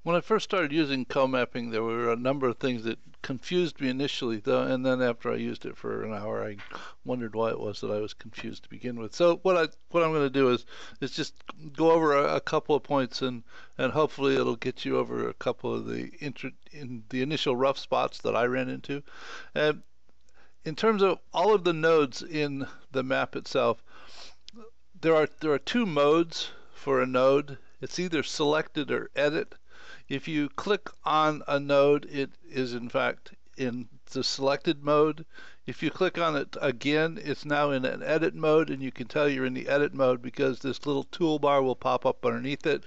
When I first started using co-mapping, there were a number of things that confused me initially, though, and then after I used it for an hour, I wondered why it was that I was confused to begin with. So what I'm going to do is just go over a couple of points, and hopefully it'll get you over a couple of the initial rough spots that I ran into. And in terms of all of the nodes in the map itself, there are two modes for a node. It's either selected or edit. If you click on a node, it is in fact in the selected mode. If you click on it again, it's now in an edit mode, and you can tell you're in the edit mode because this little toolbar will pop up underneath it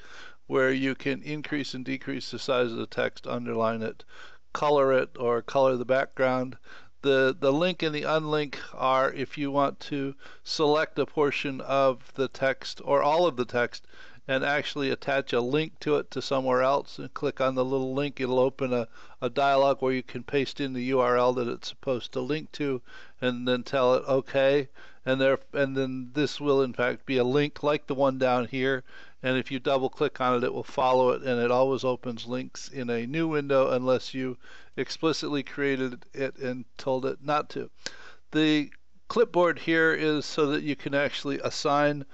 where you can increase and decrease the size of the text, underline it, color it, or color the background. The link and the unlink are if you want to select a portion of the text or all of the text and actually attach a link to it to somewhere else and click on the little link. It'll open a dialog where you can paste in the URL that it's supposed to link to and then tell it OK, and then this will in fact be a link like the one down here, and if you double click on it, it will follow it, and it always opens links in a new window unless you explicitly created it and told it not to. The clipboard here is so that you can actually assign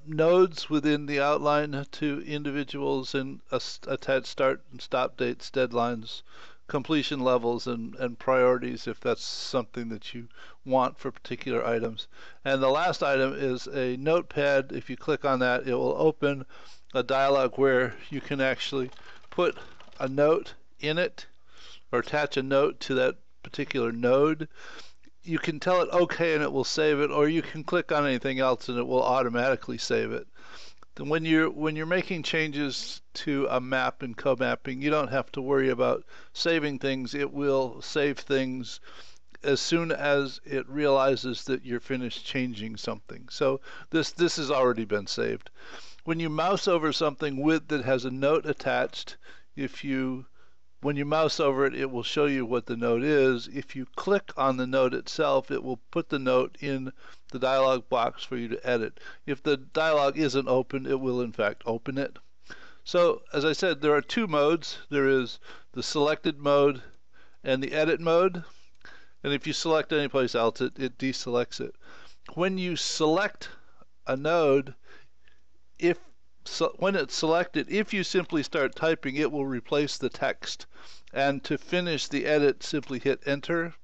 nodes within the outline to individuals and attach start and stop dates, deadlines, completion levels, and priorities if that's something that you want for particular items. And the last item is a notepad. If you click on that, it will open a dialog where you can actually put a note in it or attach a note to that particular node. You can tell it OK and it will save it, or you can click on anything else and it will automatically save it. Then when you're making changes to a map in co-mapping, you don't have to worry about saving things. It will save things as soon as it realizes that you're finished changing something. So this has already been saved. When you mouse over something that has a note attached, when you mouse over it, it will show you what the note is. If you click on the note itself, it will put the note in the dialog box for you to edit. If the dialog isn't open, it will in fact open it. So as I said, there are two modes. There is the selected mode and the edit mode. And if you select any place else, it deselects it. When you select a node, when it's selected, if you simply start typing, it will replace the text. And to finish the edit, simply hit enter.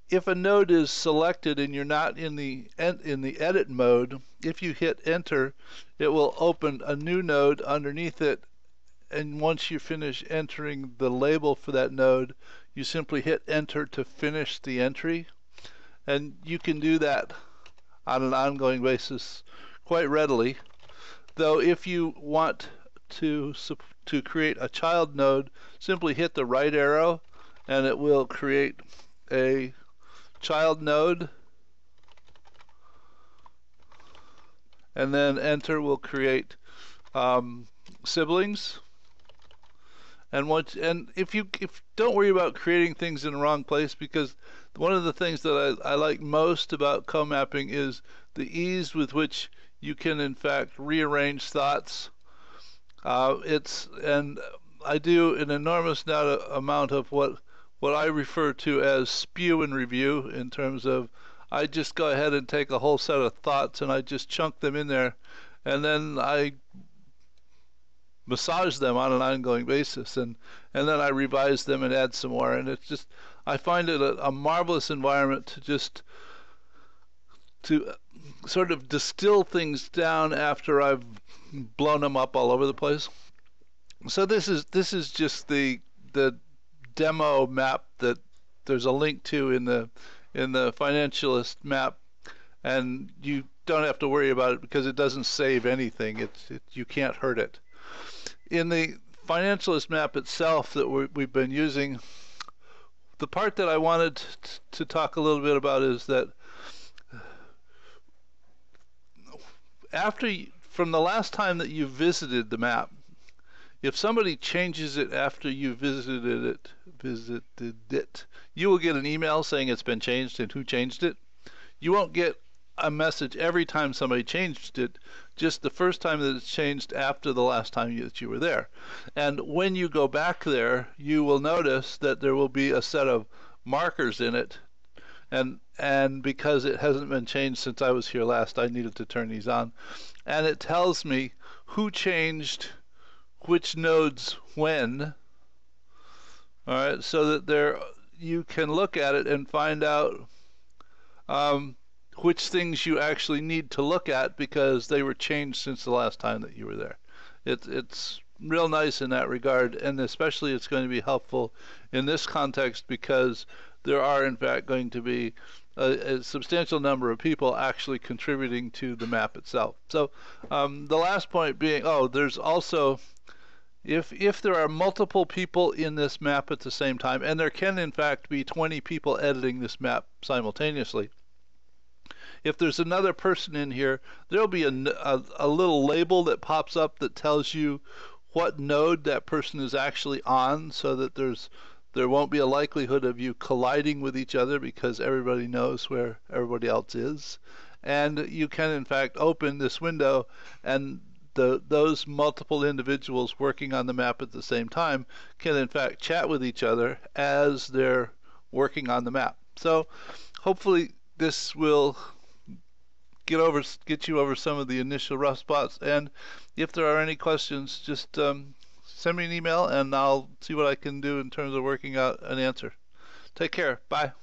If a node is selected and you're not in the edit mode, if you hit enter, it will open a new node underneath it. And once you finish entering the label for that node, you simply hit enter to finish the entry. And you can do that on an ongoing basis quite readily. Though if you want to create a child node, simply hit the right arrow and it will create a child node, and then enter will create siblings. And if don't worry about creating things in the wrong place, because one of the things that I like most about co-mapping is the ease with which you can in fact rearrange thoughts. And I do an enormous amount of what I refer to as spew and review, in terms of I just go ahead and take a whole set of thoughts and I just chunk them in there, and then I massage them on an ongoing basis, and then I revise them and add some more. And it's just, I find it a marvelous environment to sort of distill things down after I've blown them up all over the place. So this is just the demo map that there's a link to in the Financialist map, and you don't have to worry about it because it doesn't save anything. You can't hurt it. In the Financialist map itself that we've been using, the part that I wanted to talk a little bit about is that from the last time that you visited the map, if somebody changes it after you visited it, you will get an email saying it's been changed and who changed it. You won't get a message every time somebody changed it, just the first time that it's changed after the last time that you were there. And when you go back there, you will notice that there will be a set of markers in it, and because it hasn't been changed since I was here last, I needed to turn these on. And it tells me who changed which nodes when. All right, so that there you can look at it and find out which things you actually need to look at because they were changed since the last time that you were there. It's real nice in that regard, and especially it's going to be helpful in this context because there are in fact going to be a substantial number of people actually contributing to the map itself. So the last point being, there's also, if there are multiple people in this map at the same time, and there can in fact be 20 people editing this map simultaneously, if there's another person in here, there'll be a little label that pops up that tells you what node that person is actually on, so that there won't be a likelihood of you colliding with each other because everybody knows where everybody else is. And you can in fact open this window, and those multiple individuals working on the map at the same time can in fact chat with each other as they're working on the map. So hopefully this will get you over some of the initial rough spots. And if there are any questions, just send me an email and I'll see what I can do in terms of working out an answer. Take care. Bye.